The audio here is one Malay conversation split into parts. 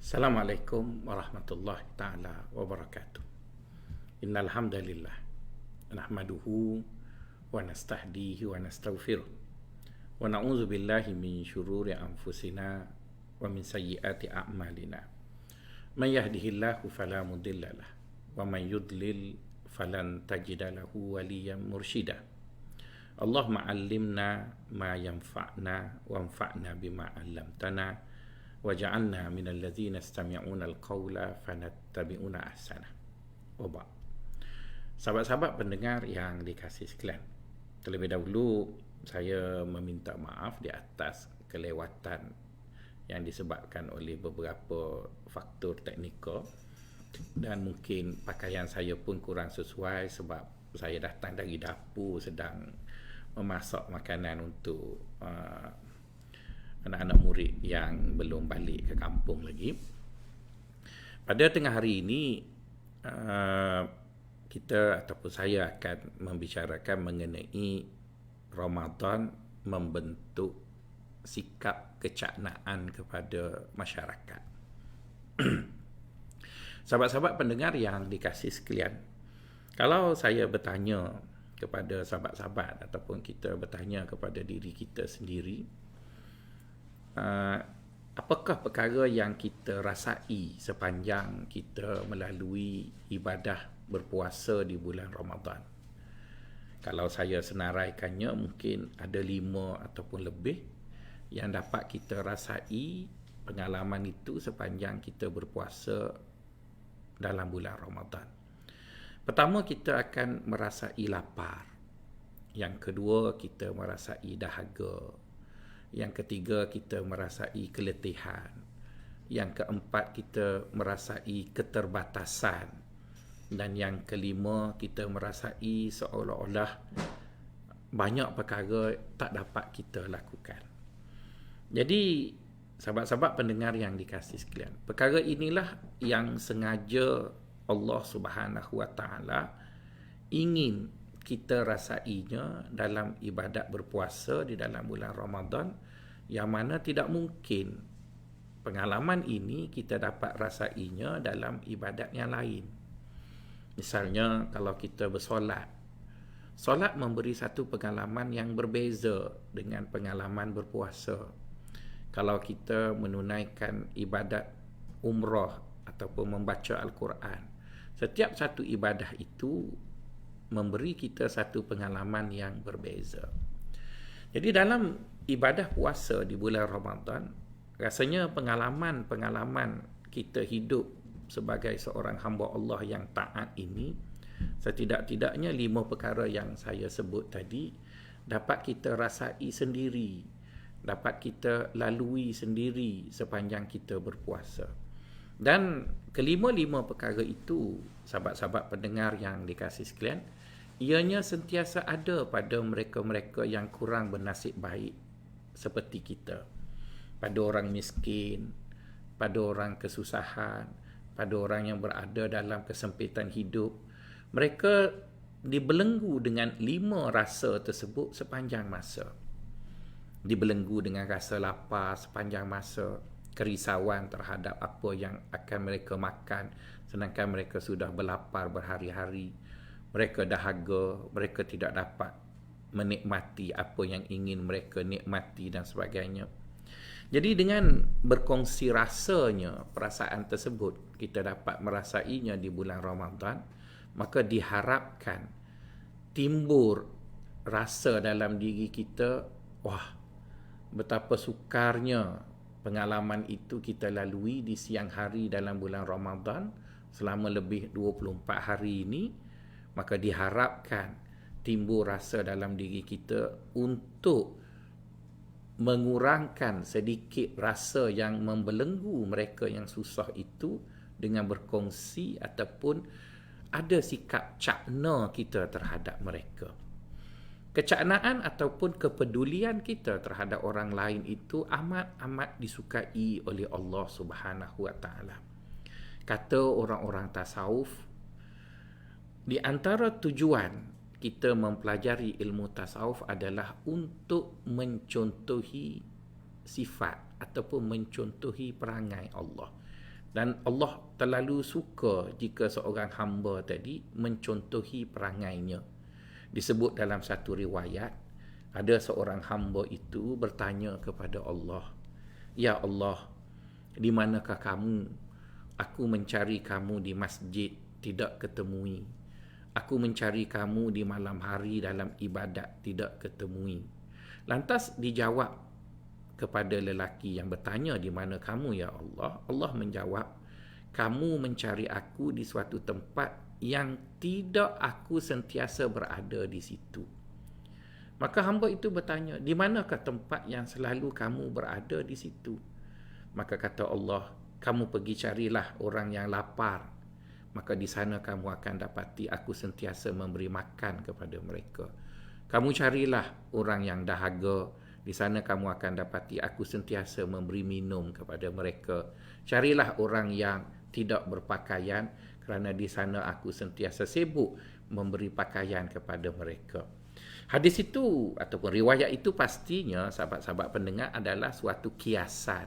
Assalamualaikum warahmatullahi taala wabarakatuh. Innal hamdalillah nahmaduhu wa nastahdihi wa nastaghfiruh wa na'udzu billahi min syururi anfusina wa min sayyiati a'malina. Man yahdihillahu fala mudhillalah wa man yudlil falan tajida lahu waliyan mursyida. Allahumma 'allimna ma yanfa'na wanfa'na bima 'allamtana waj'alna minal ladzina yastami'una al-qawla fanattabi'una ahsana. Oba. Sahabat-sahabat pendengar yang dikasihi sekalian, terlebih dahulu saya meminta maaf di atas kelewatan yang disebabkan oleh beberapa faktor teknikal, dan mungkin pakaian saya pun kurang sesuai sebab saya datang dari dapur sedang memasak makanan untuk anak-anak murid yang belum balik ke kampung lagi. Pada tengah hari ini kita ataupun saya akan membicarakan mengenai Ramadan membentuk sikap kecaknaan kepada masyarakat. Sahabat-sahabat pendengar yang dikasihi sekalian, kalau saya bertanya kepada sahabat-sahabat ataupun kita bertanya kepada diri kita sendiri, apakah perkara yang kita rasai sepanjang kita melalui ibadah berpuasa di bulan Ramadan? Kalau saya senaraikannya, mungkin ada 5 ataupun lebih yang dapat kita rasai pengalaman itu sepanjang kita berpuasa dalam bulan Ramadan. Pertama, kita akan merasai lapar. Yang kedua, kita merasai dahaga. Yang ketiga, kita merasai keletihan. Yang keempat, kita merasai keterbatasan. Dan yang kelima, kita merasai seolah-olah banyak perkara tak dapat kita lakukan. Jadi, sahabat-sahabat pendengar yang dikasihi sekalian, perkara inilah yang sengaja Allah Subhanahu Wa Taala ingin kita rasainya dalam ibadat berpuasa di dalam bulan Ramadan, yang mana tidak mungkin pengalaman ini kita dapat rasainya dalam ibadat yang lain. Misalnya kalau kita bersolat, solat memberi satu pengalaman yang berbeza dengan pengalaman berpuasa. Kalau kita menunaikan ibadat umrah ataupun membaca Al-Quran, setiap satu ibadah itu memberi kita satu pengalaman yang berbeza. Jadi dalam ibadah puasa di bulan Ramadan, rasanya pengalaman-pengalaman kita hidup sebagai seorang hamba Allah yang taat ini, setidak-tidaknya 5 perkara yang saya sebut tadi dapat kita rasai sendiri, dapat kita lalui sendiri sepanjang kita berpuasa. Dan kelima-lima perkara itu, sahabat-sahabat pendengar yang dikasihi sekalian, ianya sentiasa ada pada mereka-mereka yang kurang bernasib baik seperti kita. Pada orang miskin, pada orang kesusahan, pada orang yang berada dalam kesempitan hidup, mereka dibelenggu dengan 5 rasa tersebut sepanjang masa. Dibelenggu dengan rasa lapar sepanjang masa, kerisauan terhadap apa yang akan mereka makan sedangkan mereka sudah berlapar berhari-hari. Mereka dahaga, mereka tidak dapat menikmati apa yang ingin mereka nikmati dan sebagainya. Jadi dengan berkongsi rasanya perasaan tersebut, kita dapat merasainya di bulan Ramadan, maka diharapkan timbul rasa dalam diri kita, wah, betapa sukarnya pengalaman itu kita lalui di siang hari dalam bulan Ramadan selama lebih 24 hari ini. Maka diharapkan timbul rasa dalam diri kita untuk mengurangkan sedikit rasa yang membelenggu mereka yang susah itu dengan berkongsi ataupun ada sikap cakna kita terhadap mereka. Kecaknaan ataupun kepedulian kita terhadap orang lain itu amat-amat disukai oleh Allah Subhanahu Wa Taala. Kata orang-orang tasawuf, di antara tujuan kita mempelajari ilmu tasawuf adalah untuk mencontohi sifat ataupun mencontohi perangai Allah. Dan Allah terlalu suka jika seorang hamba tadi mencontohi perangainya. Disebut dalam satu riwayat, ada seorang hamba itu bertanya kepada Allah, "Ya Allah, di manakah kamu? Aku mencari kamu di masjid, tidak ketemui. Aku mencari kamu di malam hari dalam ibadat, tidak ketemui." Lantas dijawab kepada lelaki yang bertanya, "Di mana kamu ya Allah?" Allah menjawab, "Kamu mencari aku di suatu tempat yang tidak aku sentiasa berada di situ." Maka hamba itu bertanya, "Di manakah tempat yang selalu kamu berada di situ?" Maka kata Allah, "Kamu pergi carilah orang yang lapar. Maka di sana kamu akan dapati aku sentiasa memberi makan kepada mereka. Kamu carilah orang yang dahaga. Di sana kamu akan dapati aku sentiasa memberi minum kepada mereka. Carilah orang yang tidak berpakaian, kerana di sana aku sentiasa sibuk memberi pakaian kepada mereka." Hadis itu ataupun riwayat itu pastinya sahabat-sahabat pendengar adalah suatu kiasan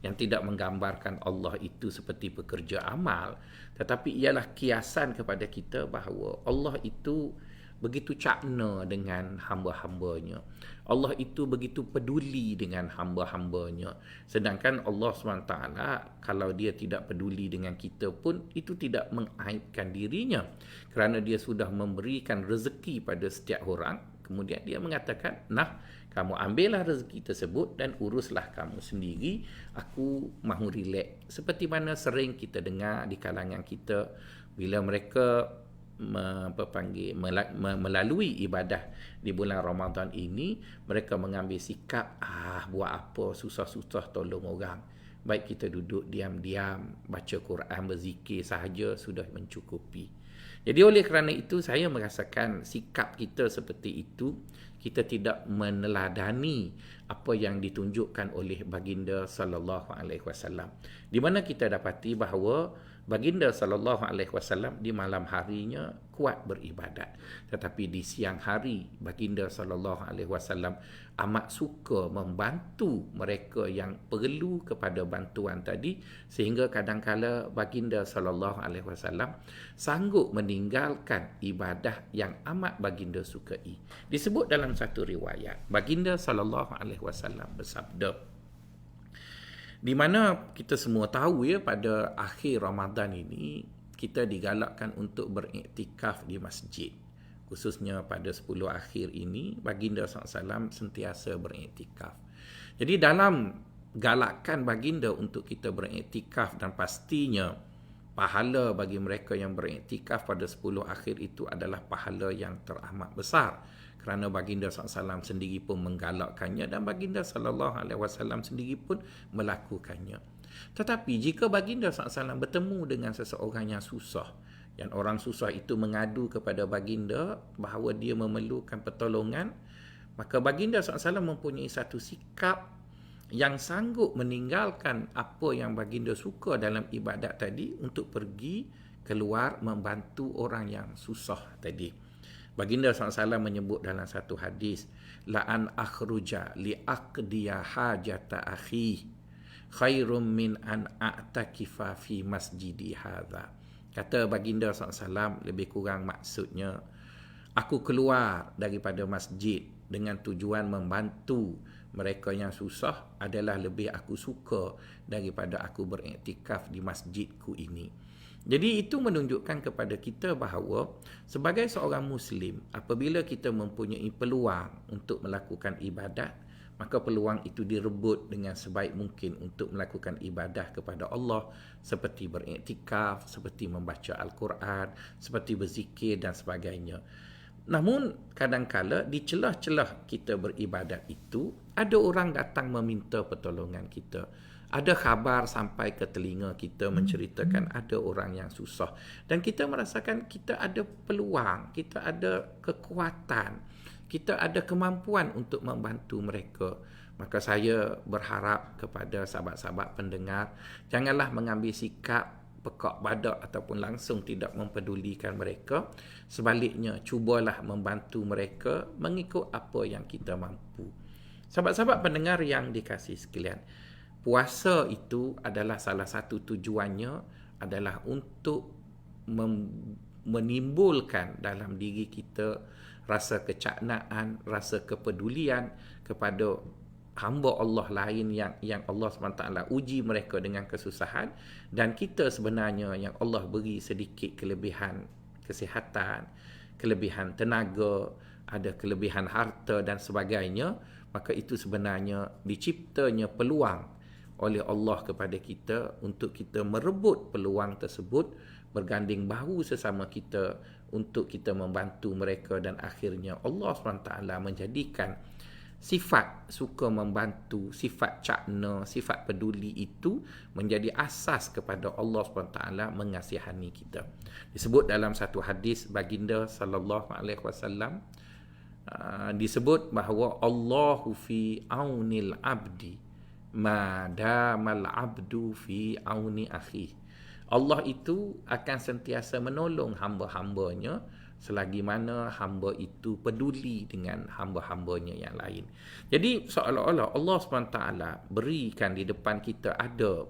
yang tidak menggambarkan Allah itu seperti pekerja amal, tetapi ialah kiasan kepada kita bahawa Allah itu begitu cakna dengan hamba-hambanya. Allah itu begitu peduli dengan hamba-hambanya. Sedangkan Allah SWT, kalau dia tidak peduli dengan kita pun, itu tidak mengaibkan dirinya. Kerana dia sudah memberikan rezeki pada setiap orang. Kemudian dia mengatakan, "Nah, kamu ambillah rezeki tersebut dan uruslah kamu sendiri. Aku mahu relax." Seperti mana sering kita dengar di kalangan kita, bila mereka melalui ibadah di bulan Ramadan ini, mereka mengambil sikap, buat apa susah-susah tolong orang. Baik kita duduk diam-diam, baca Quran, berzikir sahaja sudah mencukupi. Jadi oleh kerana itu, saya merasakan sikap kita seperti itu, kita tidak meneladani apa yang ditunjukkan oleh baginda sallallahu alaihi wasallam. Di mana kita dapati bahawa baginda sallallahu alaihi wasallam di malam harinya kuat beribadat, tetapi di siang hari baginda sallallahu alaihi wasallam amat suka membantu mereka yang perlu kepada bantuan tadi, sehingga kadang-kala baginda sallallahu alaihi wasallam sanggup meninggalkan ibadah yang amat baginda sukai. Disebut dalam satu riwayat, baginda sallallahu alaihi wasallam bersabda, di mana kita semua tahu ya, pada akhir Ramadan ini kita digalakkan untuk beriktikaf di masjid. Khususnya pada 10 akhir ini, baginda SAW sentiasa beriktikaf. Jadi dalam galakan baginda untuk kita beriktikaf, dan pastinya pahala bagi mereka yang beriktikaf pada 10 akhir itu adalah pahala yang teramat besar, kerana baginda SAW sendiri pun menggalakkannya dan baginda SAW sendiri pun melakukannya. Tetapi jika baginda SAW bertemu dengan seseorang yang susah, yang orang susah itu mengadu kepada baginda bahawa dia memerlukan pertolongan, maka baginda SAW mempunyai satu sikap yang sanggup meninggalkan apa yang baginda suka dalam ibadat tadi untuk pergi keluar membantu orang yang susah tadi. Baginda SAW menyebut dalam satu hadis, "La an akhruja li aqdiya hajata akhi khairum min an a'takifa fi masjidi hadha." Kata baginda SAW, lebih kurang maksudnya, aku keluar daripada masjid dengan tujuan membantu mereka yang susah adalah lebih aku suka daripada aku beriktikaf di masjidku ini. Jadi itu menunjukkan kepada kita bahawa sebagai seorang Muslim, apabila kita mempunyai peluang untuk melakukan ibadat, maka peluang itu direbut dengan sebaik mungkin untuk melakukan ibadah kepada Allah, seperti beriktikaf, seperti membaca Al-Quran, seperti berzikir dan sebagainya. Namun kadang-kala di celah-celah kita beribadat itu, ada orang datang meminta pertolongan kita. Ada khabar sampai ke telinga kita menceritakan ada orang yang susah, dan kita merasakan kita ada peluang, kita ada kekuatan, kita ada kemampuan untuk membantu mereka. Maka saya berharap kepada sahabat-sahabat pendengar, janganlah mengambil sikap pekak badak ataupun langsung tidak mempedulikan mereka. Sebaliknya, cubalah membantu mereka mengikut apa yang kita mampu. Sahabat-sahabat pendengar yang dikasihi sekalian, puasa itu adalah salah satu tujuannya adalah untuk menimbulkan dalam diri kita rasa kecaknaan, rasa kepedulian kepada hamba Allah lain yang Allah SWT uji mereka dengan kesusahan, dan kita sebenarnya yang Allah beri sedikit kelebihan kesihatan, kelebihan tenaga, ada kelebihan harta dan sebagainya, maka itu sebenarnya diciptanya peluang oleh Allah kepada kita untuk kita merebut peluang tersebut, berganding bahu sesama kita untuk kita membantu mereka, dan akhirnya Allah SWT menjadikan sifat suka membantu, sifat cakna, sifat peduli itu menjadi asas kepada Allah SWT mengasihani kita. Disebut dalam satu hadis baginda sallallahu alaihi wasallam, disebut bahawa Allahu fi aunil abdi ma damal abdu fi auni akhi. Allah itu akan sentiasa menolong hamba-hambanya selagi mana hamba itu peduli dengan hamba-hambanya yang lain. Jadi seolah-olah Allah SWT berikan di depan kita ada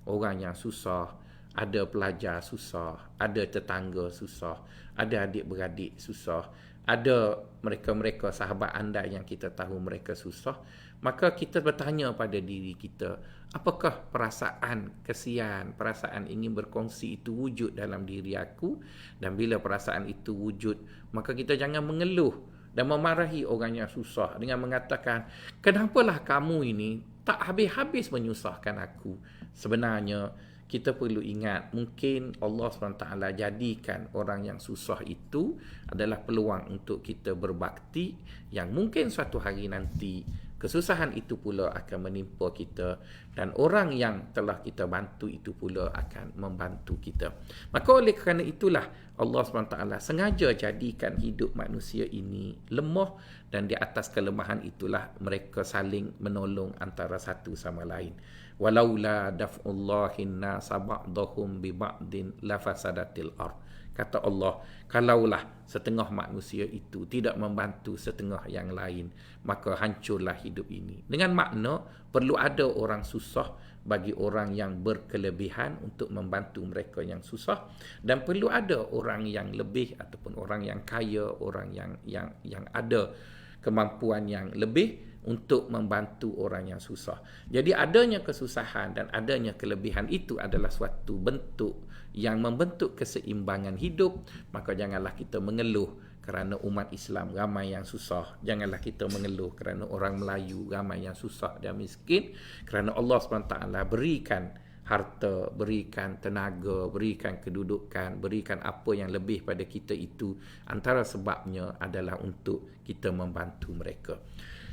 orang yang susah, ada pelajar susah, ada tetangga susah, ada adik-beradik susah, ada mereka-mereka sahabat anda yang kita tahu mereka susah, maka kita bertanya pada diri kita, apakah perasaan kesian, perasaan ingin berkongsi itu wujud dalam diri aku? Dan bila perasaan itu wujud, maka kita jangan mengeluh dan memarahi orang yang susah dengan mengatakan, kenapalah kamu ini tak habis-habis menyusahkan aku? Sebenarnya kita perlu ingat, mungkin Allah SWT jadikan orang yang susah itu adalah peluang untuk kita berbakti, yang mungkin suatu hari nanti kesusahan itu pula akan menimpa kita, dan orang yang telah kita bantu itu pula akan membantu kita. Maka oleh kerana itulah Allah SWT sengaja jadikan hidup manusia ini lemah, dan di atas kelemahan itulah mereka saling menolong antara satu sama lain. Walaula daf'ullahin nasa ba'dahum bi ba'din lafasadatil ardh. Kata Allah, kalaulah setengah manusia itu tidak membantu setengah yang lain, maka hancurlah hidup ini. Dengan makna, perlu ada orang susah bagi orang yang berkelebihan untuk membantu mereka yang susah, dan perlu ada orang yang lebih ataupun orang yang kaya, orang yang ada kemampuan yang lebih untuk membantu orang yang susah. Jadi adanya kesusahan dan adanya kelebihan itu adalah suatu bentuk yang membentuk keseimbangan hidup. Maka janganlah kita mengeluh kerana umat Islam ramai yang susah. Janganlah kita mengeluh kerana orang Melayu ramai yang susah dan miskin, kerana Allah SWT berikan harta, berikan tenaga, berikan kedudukan, berikan apa yang lebih pada kita itu, antara sebabnya adalah untuk kita membantu mereka.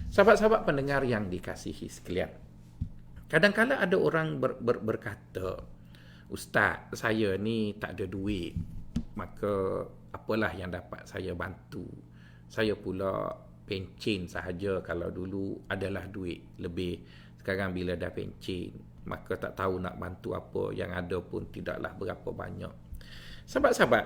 Sahabat-sahabat pendengar yang dikasihi sekalian, kadang-kadang ada orang berkata, Ustaz, saya ni tak ada duit, maka apalah yang dapat saya bantu. Saya pula pencen sahaja, kalau dulu adalah duit lebih. Sekarang bila dah pencen, maka tak tahu nak bantu apa, yang ada pun tidaklah berapa banyak. Sahabat-sahabat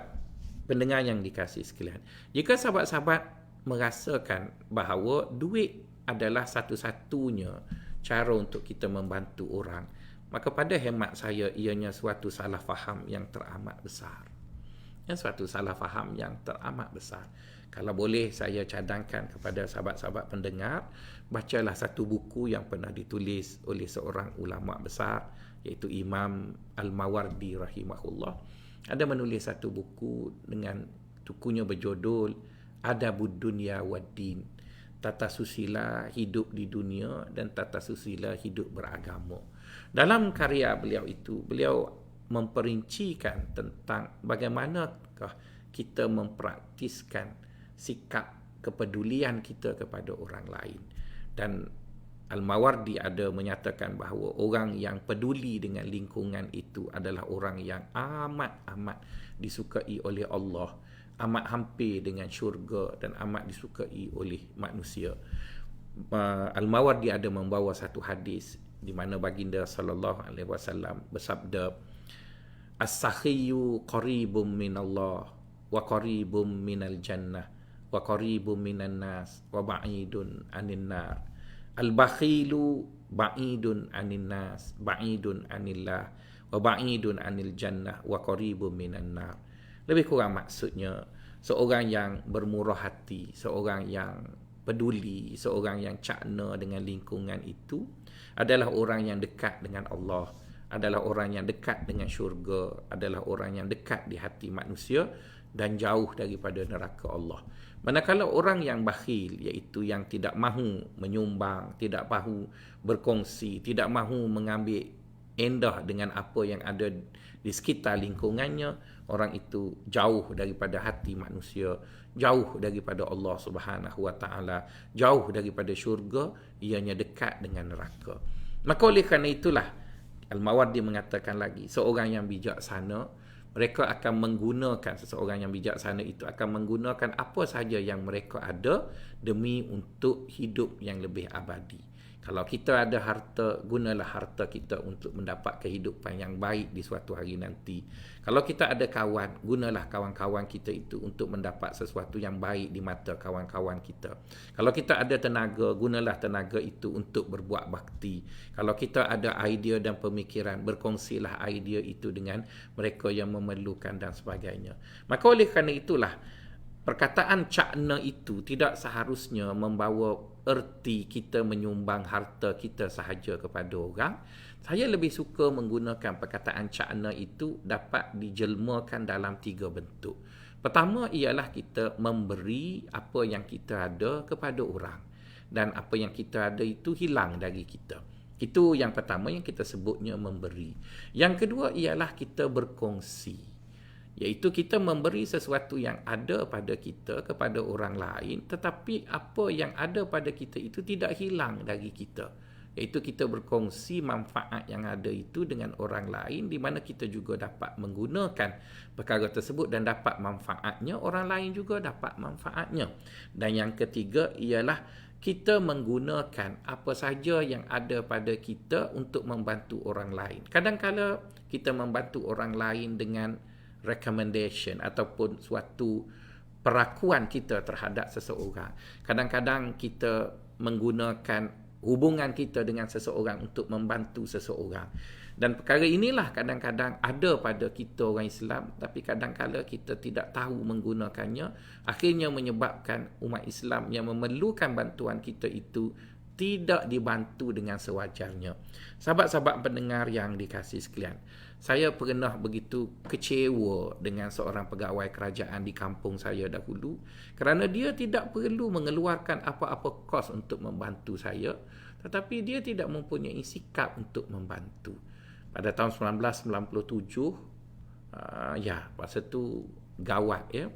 pendengar yang dikasihi sekalian, jika sahabat-sahabat merasakan bahawa duit adalah satu-satunya cara untuk kita membantu orang, maka pada hemat saya ianya suatu salah faham yang teramat besar. Suatu salah faham yang teramat besar. Kalau boleh saya cadangkan kepada sahabat-sahabat pendengar, bacalah satu buku yang pernah ditulis oleh seorang ulama besar, iaitu Imam Al-Mawardi rahimahullah. Ada menulis satu buku dengan bukunya berjudul Adabud Dunya Waddin, tata susila hidup di dunia dan tata susila hidup beragama. Dalam karya beliau itu, beliau memperincikan tentang bagaimanakah kita mempraktiskan sikap kepedulian kita kepada orang lain. Dan Al-Mawardi ada menyatakan bahawa orang yang peduli dengan lingkungan itu adalah orang yang amat-amat disukai oleh Allah, amat hampir dengan syurga, dan amat disukai oleh manusia. Al-Mawardi ada membawa satu hadis di mana baginda sallallahu alaihi wasallam bersabda, as-sakhiyu qaribum minallah wa qaribum minal jannah wa qaribum minan nas wa ba'idun anin nar. Al-bakhilu ba'idun anin nas, ba'idun anillah, wa ba'idun anil jannah, wa qaribun minan nar. Lebih kurang maksudnya, seorang yang bermurah hati, seorang yang peduli, seorang yang cakna dengan lingkungan itu adalah orang yang dekat dengan Allah, adalah orang yang dekat dengan syurga, adalah orang yang dekat di hati manusia dan jauh daripada neraka Allah. Manakala orang yang bakhil, iaitu yang tidak mahu menyumbang, tidak mahu berkongsi, tidak mahu mengambil endah dengan apa yang ada di sekitar lingkungannya, orang itu jauh daripada hati manusia, jauh daripada Allah Subhanahu Wa Taala, jauh daripada syurga, ianya dekat dengan neraka. Maka oleh kerana itulah Al-Mawardi mengatakan lagi, seorang yang bijaksana, mereka akan menggunakan, seseorang yang bijaksana itu akan menggunakan apa sahaja yang mereka ada demi untuk hidup yang lebih abadi. Kalau kita ada harta, gunalah harta kita untuk mendapat kehidupan yang baik di suatu hari nanti. Kalau kita ada kawan, gunalah kawan-kawan kita itu untuk mendapat sesuatu yang baik di mata kawan-kawan kita. Kalau kita ada tenaga, gunalah tenaga itu untuk berbuat bakti. Kalau kita ada idea dan pemikiran, berkongsilah idea itu dengan mereka yang memerlukan dan sebagainya. Maka oleh kerana itulah, perkataan cakna itu tidak seharusnya membawa erti kita menyumbang harta kita sahaja kepada orang. Saya lebih suka menggunakan perkataan cakna itu dapat dijelmakan dalam 3 bentuk. Pertama ialah kita memberi apa yang kita ada kepada orang, dan apa yang kita ada itu hilang dari kita. Itu yang pertama yang kita sebutnya memberi. Yang kedua ialah kita berkongsi, iaitu kita memberi sesuatu yang ada pada kita kepada orang lain, tetapi apa yang ada pada kita itu tidak hilang dari kita, iaitu kita berkongsi manfaat yang ada itu dengan orang lain, di mana kita juga dapat menggunakan perkara tersebut dan dapat manfaatnya, orang lain juga dapat manfaatnya. Dan yang ketiga ialah kita menggunakan apa saja yang ada pada kita untuk membantu orang lain. Kadang-kadang kita membantu orang lain dengan recommendation ataupun suatu perakuan kita terhadap seseorang. Kadang-kadang kita menggunakan hubungan kita dengan seseorang untuk membantu seseorang. Dan perkara inilah kadang-kadang ada pada kita orang Islam, tapi kadang-kadang kita tidak tahu menggunakannya, akhirnya menyebabkan umat Islam yang memerlukan bantuan kita itu tidak dibantu dengan sewajarnya. Sahabat-sahabat pendengar yang dikasihi sekalian, saya pernah begitu kecewa dengan seorang pegawai kerajaan di kampung saya dahulu, kerana dia tidak perlu mengeluarkan apa-apa kos untuk membantu saya, tetapi dia tidak mempunyai sikap untuk membantu. Pada tahun 1997, masa tu gawat ya.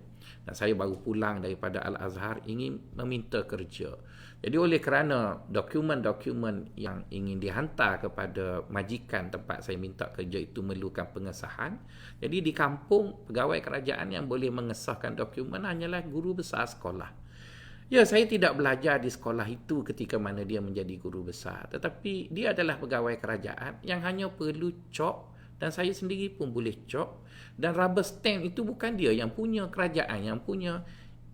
Dan saya baru pulang daripada Al-Azhar ingin meminta kerja. Jadi oleh kerana dokumen-dokumen yang ingin dihantar kepada majikan tempat saya minta kerja itu memerlukan pengesahan, jadi di kampung pegawai kerajaan yang boleh mengesahkan dokumen hanyalah guru besar sekolah. Ya, saya tidak belajar di sekolah itu ketika mana dia menjadi guru besar, tetapi dia adalah pegawai kerajaan yang hanya perlu cop, dan saya sendiri pun boleh cop, dan rubber stamp itu bukan dia yang punya, kerajaan yang punya.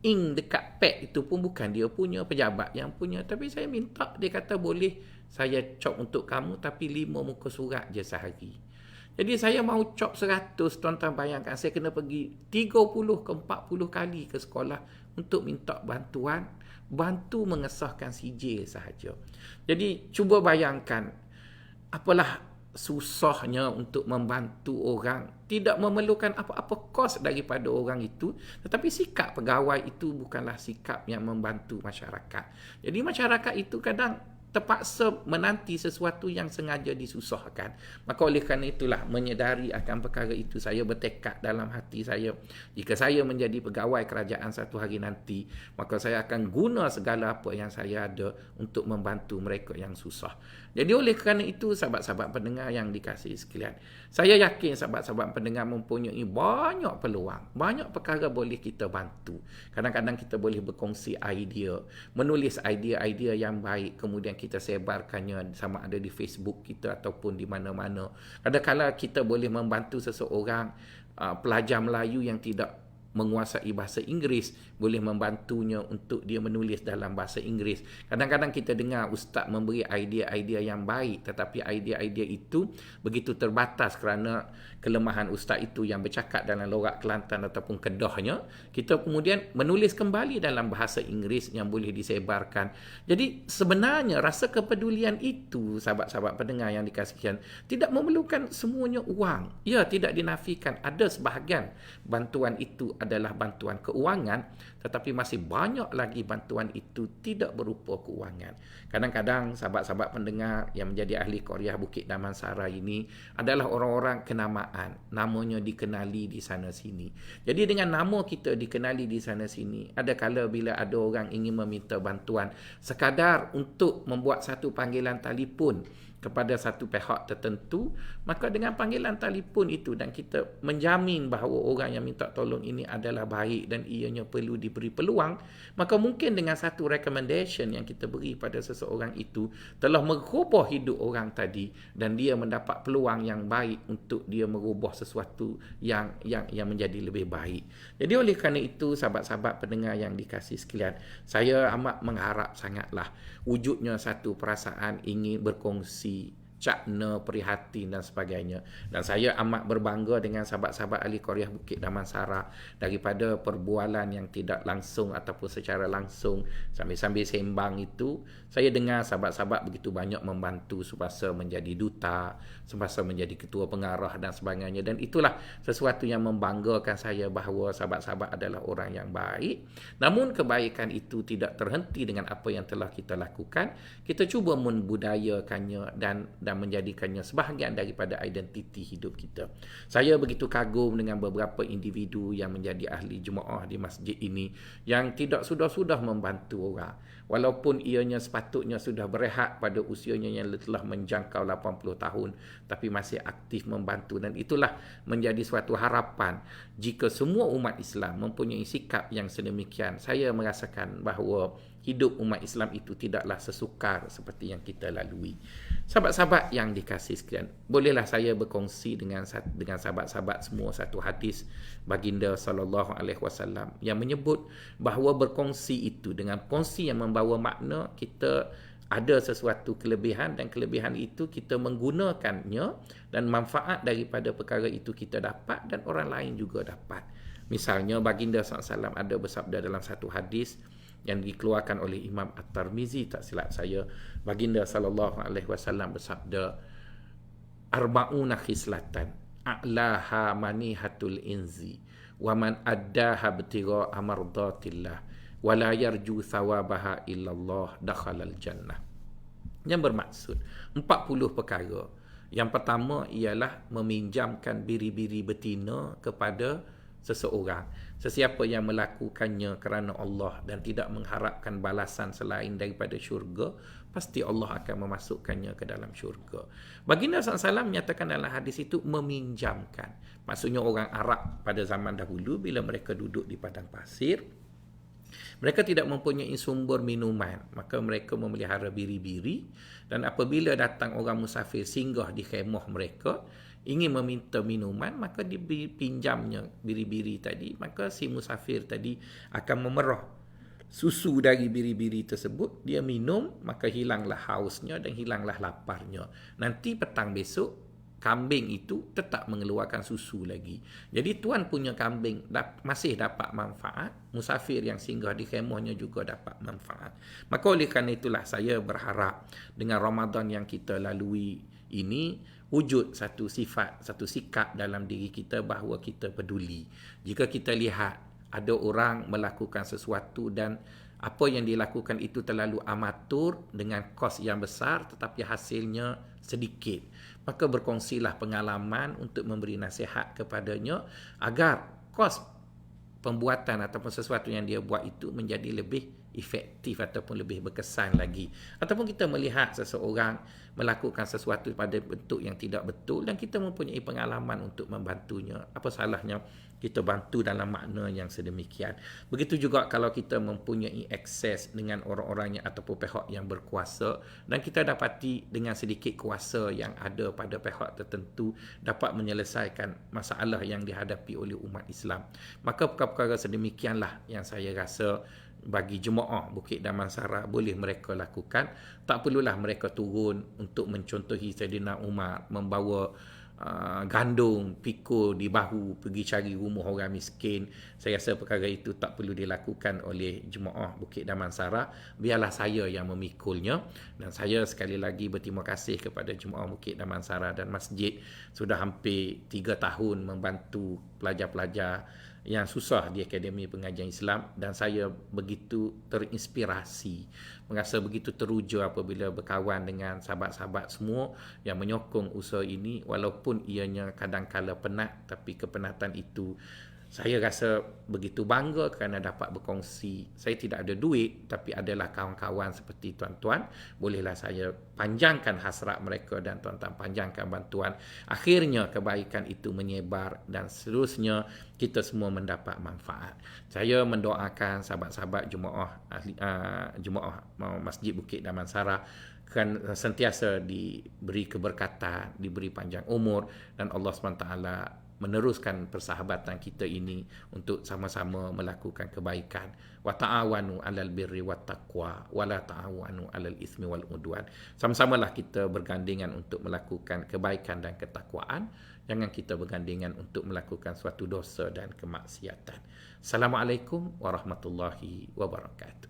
Ink dekat pad itu pun bukan dia punya, pejabat yang punya. Tapi saya minta, dia kata boleh saya cop untuk kamu, tapi 5 muka surat je sehari. Jadi saya mahu cop 100, tuan-tuan bayangkan, saya kena pergi 30 ke 40 kali ke sekolah untuk minta bantuan, bantu mengesahkan CJ sahaja. Jadi cuba bayangkan, apalah susahnya untuk membantu orang, tidak memerlukan apa-apa kos daripada orang itu, tetapi sikap pegawai itu bukanlah sikap yang membantu masyarakat. Jadi masyarakat itu kadang terpaksa menanti sesuatu yang sengaja disusahkan. Maka oleh kerana itulah, menyedari akan perkara itu, saya bertekad dalam hati saya, jika saya menjadi pegawai kerajaan satu hari nanti, maka saya akan guna segala apa yang saya ada untuk membantu mereka yang susah. Jadi oleh kerana itu, sahabat-sahabat pendengar yang dikasihi sekalian, saya yakin sahabat-sahabat pendengar mempunyai banyak peluang, banyak perkara boleh kita bantu. Kadang-kadang kita boleh berkongsi idea, menulis idea-idea yang baik, kemudian kita sebarkannya sama ada di Facebook kita ataupun di mana-mana. Kadang-kadang kita boleh membantu seseorang pelajar Melayu yang tidak menguasai bahasa Inggeris, boleh membantunya untuk dia menulis dalam bahasa Inggeris. Kadang-kadang kita dengar ustaz memberi idea-idea yang baik, tetapi idea-idea itu begitu terbatas kerana kelemahan ustaz itu yang bercakap dalam logat Kelantan ataupun Kedahnya. Kita kemudian menulis kembali dalam bahasa Inggeris yang boleh disebarkan. Jadi sebenarnya rasa kepedulian itu, sahabat-sahabat pendengar yang dikasihan, tidak memerlukan semuanya wang. Ya, tidak dinafikan ada sebahagian bantuan itu adalah bantuan keuangan, tetapi masih banyak lagi bantuan itu tidak berupa keuangan. Kadang-kadang sahabat-sahabat pendengar yang menjadi ahli Qaryah Bukit Damansara ini adalah orang-orang kenamaan, namanya dikenali di sana sini. Jadi dengan nama kita dikenali di sana sini, ada kala bila ada orang ingin meminta bantuan sekadar untuk membuat satu panggilan telefon kepada satu pihak tertentu, maka dengan panggilan telefon itu dan kita menjamin bahawa orang yang minta tolong ini adalah baik dan ianya perlu diberi peluang, maka mungkin dengan satu recommendation yang kita beri pada seseorang itu telah merubah hidup orang tadi dan dia mendapat peluang yang baik untuk dia merubah sesuatu yang menjadi lebih baik. Jadi oleh kerana itu sahabat-sahabat pendengar yang dikasihi sekalian, saya amat mengharap sangatlah wujudnya satu perasaan ingin berkongsi cakna, prihatin dan sebagainya. Dan saya amat berbangga dengan sahabat-sahabat ahli Qaryah Bukit Damansara daripada perbualan yang tidak langsung ataupun secara langsung sambil-sambil sembang itu, saya dengar sahabat-sahabat begitu banyak membantu semasa menjadi duta, semasa menjadi ketua pengarah dan sebagainya. Dan itulah sesuatu yang membanggakan saya bahawa sahabat-sahabat adalah orang yang baik. Namun kebaikan itu tidak terhenti dengan apa yang telah kita lakukan. Kita cuba membudayakannya dan menjadikannya sebahagian daripada identiti hidup kita. Saya begitu kagum dengan beberapa individu yang menjadi ahli jemaah di masjid ini yang tidak sudah-sudah membantu orang. Walaupun ianya sepatutnya sudah berehat pada usianya yang telah menjangkau 80 tahun, tapi masih aktif membantu. Dan itulah menjadi suatu harapan. Jika semua umat Islam mempunyai sikap yang sedemikian, saya merasakan bahawa hidup umat Islam itu tidaklah sesukar seperti yang kita lalui. Sahabat-sahabat yang dikasihi sekalian, bolehlah saya berkongsi dengan sahabat-sahabat semua satu hadis baginda sallallahu alaihi wasallam yang menyebut bahawa berkongsi itu dengan kongsi yang membawa makna, kita ada sesuatu kelebihan dan kelebihan itu kita menggunakannya dan manfaat daripada perkara itu kita dapat dan orang lain juga dapat. Misalnya baginda sallallahu alaihi wasallam ada bersabda dalam satu hadis yang dikeluarkan oleh Imam At-Tirmizi, tak silap saya, baginda sallallahu alaihi wasallam bersabda, arba'una khislatan a'laha manihatul inzi wa man addaha btira amardatillah wa la yarju thawabaha illallah dakhalal jannah. Yang bermaksud 40 perkara. Yang pertama ialah meminjamkan biri-biri betina kepada seseorang. Sesiapa yang melakukannya kerana Allah dan tidak mengharapkan balasan selain daripada syurga, pasti Allah akan memasukkannya ke dalam syurga. Baginda SAW menyatakan dalam hadis itu meminjamkan. Maksudnya orang Arab pada zaman dahulu bila mereka duduk di padang pasir, mereka tidak mempunyai sumber minuman, maka mereka memelihara biri-biri, dan apabila datang orang musafir singgah di khemah mereka ingin meminta minuman, maka dipinjamnya biri-biri tadi, maka si musafir tadi akan memerah susu dari biri-biri tersebut, dia minum, maka hilanglah hausnya dan hilanglah laparnya. Nanti petang besok kambing itu tetap mengeluarkan susu lagi. Jadi tuan punya kambing masih dapat manfaat, musafir yang singgah di khemahnya juga dapat manfaat. Maka oleh kerana itulah saya berharap dengan Ramadan yang kita lalui ini wujud satu sifat, satu sikap dalam diri kita bahawa kita peduli. Jika kita lihat ada orang melakukan sesuatu dan apa yang dilakukan itu terlalu amatur dengan kos yang besar tetapi hasilnya sedikit, maka berkongsilah pengalaman untuk memberi nasihat kepadanya agar kos pembuatan ataupun sesuatu yang dia buat itu menjadi lebih efektif ataupun lebih berkesan lagi. Ataupun kita melihat seseorang melakukan sesuatu pada bentuk yang tidak betul dan kita mempunyai pengalaman untuk membantunya. Apa salahnya kita bantu dalam makna yang sedemikian. Begitu juga kalau kita mempunyai akses dengan orang-orang yang ataupun pihak yang berkuasa dan kita dapati dengan sedikit kuasa yang ada pada pihak tertentu dapat menyelesaikan masalah yang dihadapi oleh umat Islam. Maka perkara-perkara sedemikianlah yang saya rasa bagi jemaah Bukit Damansara boleh mereka lakukan. Tak perlulah mereka turun untuk mencontohi Saidina Umar membawa gandum, pikul di bahu pergi cari rumah orang miskin. Saya rasa perkara itu tak perlu dilakukan oleh jemaah Bukit Damansara. Biarlah saya yang memikulnya. Dan saya sekali lagi berterima kasih kepada jemaah Bukit Damansara dan masjid sudah hampir 3 tahun membantu pelajar-pelajar yang susah di Akademi Pengajian Islam, dan saya begitu terinspirasi, merasa begitu teruja apabila berkawan dengan sahabat-sahabat semua yang menyokong usaha ini walaupun ianya kadang-kala penat, tapi kepenatan itu saya rasa begitu bangga kerana dapat berkongsi. Saya tidak ada duit tapi adalah kawan-kawan seperti tuan-tuan, bolehlah saya panjangkan hasrat mereka dan tuan-tuan panjangkan bantuan. Akhirnya kebaikan itu menyebar dan seterusnya kita semua mendapat manfaat. Saya mendoakan sahabat-sahabat jemaah Masjid Bukit Damansara kan sentiasa diberi keberkatan, diberi panjang umur, dan Allah SWT meneruskan persahabatan kita ini untuk sama-sama melakukan kebaikan. Wa ta'awanu 'alal birri wat taqwa wa la ta'awanu 'alal itsmi wal udwan. Sama-samalah kita bergandengan untuk melakukan kebaikan dan ketakwaan. Jangan kita bergandengan untuk melakukan suatu dosa dan kemaksiatan. Assalamualaikum warahmatullahi wabarakatuh.